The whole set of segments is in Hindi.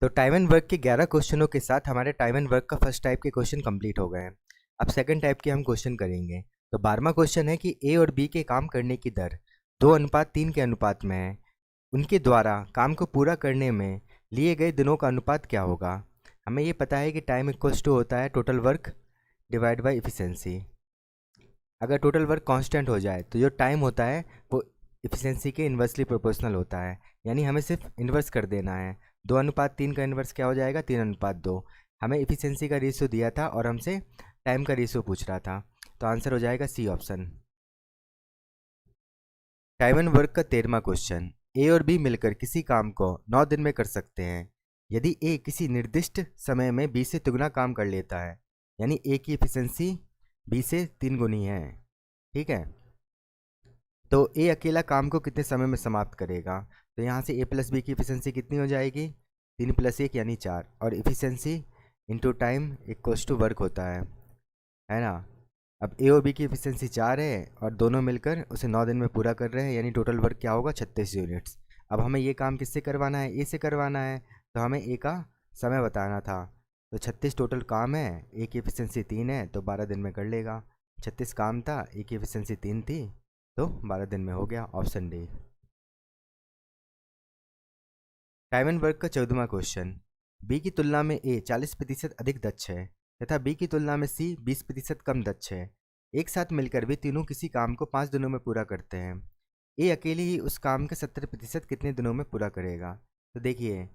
तो टाइम एंड वर्क के 11 क्वेश्चनों के साथ हमारे टाइम एंड वर्क का फर्स्ट टाइप के क्वेश्चन कंप्लीट हो गए हैं। अब सेकंड टाइप के हम क्वेश्चन करेंगे। तो 12वां क्वेश्चन है कि ए और बी के काम करने की दर 2:3 के अनुपात में है। उनके द्वारा काम को पूरा करने में लिए गए दिनों का अनुपात क्या होगा। हमें ये पता है कि टाइम इक्वल्स टू होता है total work divide by efficiency. अगर टोटल वर्क कांस्टेंट हो जाए तो जो टाइम होता है वो इफिशेंसी के इन्वर्सली प्रोपोर्शनल होता है, यानी हमें सिर्फ इन्वर्स कर देना है। 2:3 का इन्वर्स क्या हो जाएगा, 3:2। हमें इफिशेंसी का रेशियो दिया था और हमसे टाइम का रेशियो पूछ रहा था, तो आंसर हो जाएगा C option. Time and work का 13वां क्वेश्चन, ए और बी मिलकर किसी काम को 9 दिन में कर सकते हैं यदि ए किसी निर्दिष्ट समय में बी से दुगना काम कर लेता है, यानी ए की इफिशेंसी बी से 3 गुनी है। ठीक है, तो ए अकेला काम को कितने समय में समाप्त करेगा। तो यहाँ से ए प्लस बी की इफिशेंसी कितनी हो जाएगी, 3 + 1 यानी 4, और efficiency into time equals to work होता है ना। अब ए और बी की इफिशेंसी 4 है और दोनों मिलकर उसे 9 दिन में पूरा कर रहे हैं, यानी टोटल वर्क क्या होगा, 36 यूनिट्स। अब हमें ये काम किससे करवाना है, ए से करवाना है, तो हमें ए का समय बताना था। तो 36 टोटल काम है, ए की इफिशेंसी 3 है तो 12 दिन में कर लेगा। 36 काम था, ए की इफिशेंसी 3 थी तो 12 दिन में हो गया, option D. Time and work का 14वां क्वेश्चन, बी की तुलना में ए 40% अधिक दक्ष है तथा बी की तुलना में सी 20% कम दक्ष है। एक साथ मिलकर वे तीनों किसी काम को 5 दिनों में पूरा करते हैं। ए अकेले ही उस काम का 70% कितने दिनों में पूरा करेगा। तो देखिए,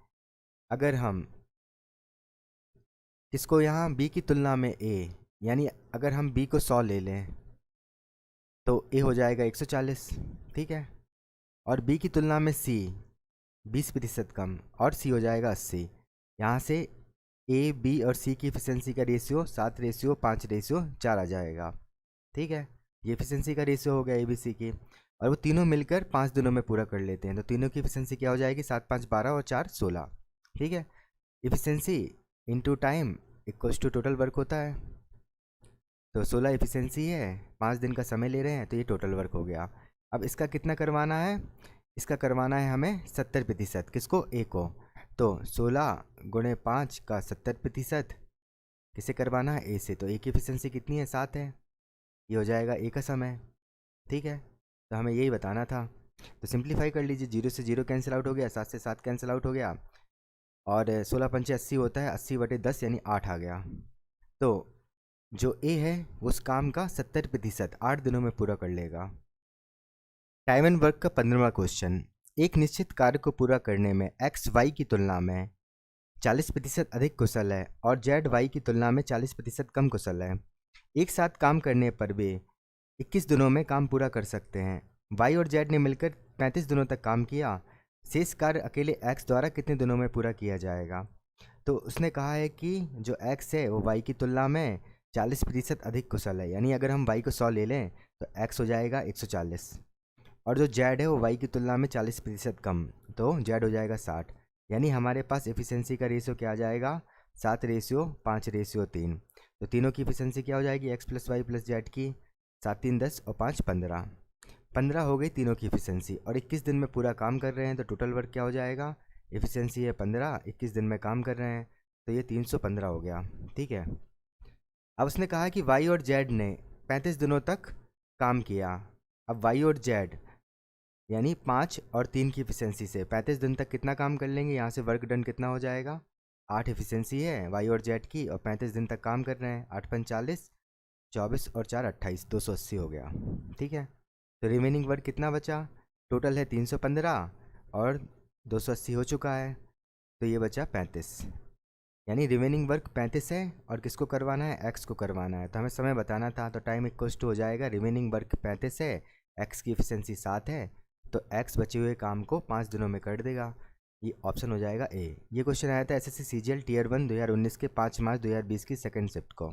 अगर हम इसको यहाँ बी की तुलना में ए, यानी अगर हम बी को 100 ले लें तो ए हो जाएगा 140। ठीक है, और बी की तुलना में सी 20% कम और सी हो जाएगा 80। यहाँ से ए बी और सी की एफिशिएंसी का रेशियो 7:5:4 आ जाएगा। ठीक है, ये एफिशिएंसी का रेशियो हो गया ए बी सी की, और वो तीनों मिलकर 5 दिनों में पूरा कर लेते हैं। तो तीनों की एफिशिएंसी क्या हो जाएगी, 7 5 12 और 4 16। ठीक है, efficiency into time equals to total work होता है। तो 16 एफिशिएंसी है, 5 दिन का समय ले रहे हैं, तो ये टोटल वर्क हो गया। अब इसका कितना करवाना है, इसका करवाना है हमें 70%, किसको, ए को। तो 16 × 5 का 70% किसे करवाना है, ए से। तो ए की एफिशिएंसी कितनी है, 7 है, ये हो जाएगा ए का समय। ठीक है, तो हमें यही बताना था। तो सिंप्लीफाई कर लीजिए, 0 से 0 कैंसिल आउट हो गया, 7 से 7 कैंसिल आउट हो गया, और 16 पंचे 80 होता है, 80/10 यानी 8 आ गया। तो जो ए है उस काम का 70% 8 दिनों में पूरा कर लेगा। टाइम एंड वर्क का 15वां क्वेश्चन, एक निश्चित कार्य को पूरा करने में एक्स वाई की तुलना में 40% अधिक कुशल है और जेड वाई की तुलना में 40% कम कुशल है। एक साथ काम करने पर वे 21 दिनों में काम पूरा कर सकते हैं। वाई और जेड ने मिलकर 35 दिनों तक काम किया। शेष कार्य अकेले एक्स द्वारा कितने दिनों में पूरा किया जाएगा। तो उसने कहा है कि जो एक्स है वो वाई की तुलना में 40% अधिक कुशल है, यानी अगर हम वाई को 100 ले लें तो एक्स हो जाएगा 140, और जो जेड है वो वाई की तुलना में 40% कम, तो जेड हो जाएगा 60। यानी हमारे पास एफिशिएंसी का रेशियो क्या आ जाएगा, 7:5:3। तो तीनों की एफिशिएंसी क्या हो जाएगी, X plus Y plus Z की, 7 3 10 और 5 15। 15 हो गई तीनों की एफिशिएंसी, और 21 दिन में पूरा काम कर रहे हैं, तो टोटल वर्क क्या हो जाएगा, एफिशिएंसी है 15, 21 दिन में काम कर रहे हैं, तो ये 315 हो गया। ठीक है, अब उसने कहा कि वाई और जेड ने 35 दिनों तक काम किया। अब वाई और जेड यानी 5 और 3 की एफिशिएंसी से 35 दिन तक कितना काम कर लेंगे, यहाँ से वर्क डन कितना हो जाएगा, 8 एफिशिएंसी है वाई और जेड की, और 35 दिन तक काम कर रहे हैं, 8 5 40, 24 और 4 28, 280 हो गया। ठीक है, तो रिमेनिंग वर्क कितना बचा, टोटल है 315 और 280 हो चुका है, तो ये बचा 35, यानी रिमेनिंग वर्क 35 है, और किसको करवाना है, एक्स को करवाना है। तो हमें समय बताना था, तो टाइम इक्वल्स टू हो जाएगा रिमेनिंग वर्क 35 है, एक्स की एफिशिएंसी 7 है, तो एक्स बचे हुए काम को 5 दिनों में कर देगा। ये ऑप्शन हो जाएगा ए। ये क्वेश्चन आया था एसएससी सीजीएल टियर 1 2019 के 5 मार्च 2020 की सेकंड शिफ्ट को।